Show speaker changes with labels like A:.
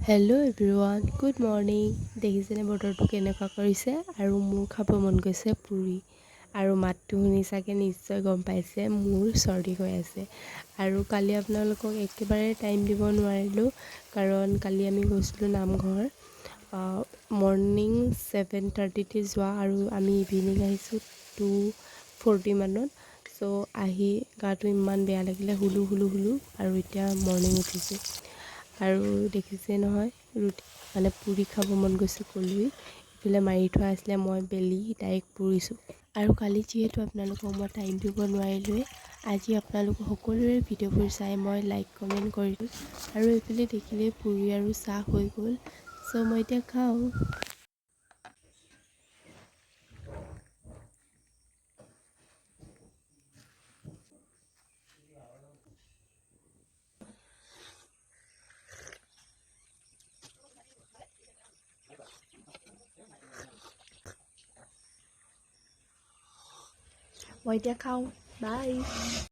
A: Hello' everyone, good morning. দেখিছেনে বতৰটো কেনেকুৱা কৰিছে? আৰু মোৰ খাব মন গৈছে পুৰি। আৰু মাতটো শুনি চাগে নিশ্চয় গম পাইছে মোৰ চৰ্দি হৈ আছে। আৰু কালি আপোনালোকক একেবাৰে টাইম দিব নোৱাৰিলোঁ, কাৰণ কালি আমি গৈছিলোঁ নামঘৰ। মৰ্ণিং 7:30তে যোৱা আৰু আমি ইভিনিং আহিছোঁ 2:40 মানত। চ' আহি গাটো ইমান বেয়া লাগিলে, শুলোঁ আৰু এতিয়া মৰ্ণিং উঠিছোঁ। আৰু দেখিছে নহয়, পুৰি খাব মন গৈছে ক'লোৱেই। ইফালে মাৰি থোৱা আছিলে, মই বেলি ডাইৰেক্ট পুৰিছোঁ। আৰু কালি যিহেতু আপোনালোকক মই টাইম দিব নোৱাৰিলোৱেই, আজি আপোনালোক সকলোৰে ভিডিঅ'বোৰ চাই মই লাইক কমেণ্ট কৰিলোঁ। আৰু এইফালে দেখিলে পুৰি আৰু চাহ হৈ গ'ল। চ' মই এতিয়া খাওঁ। বাই।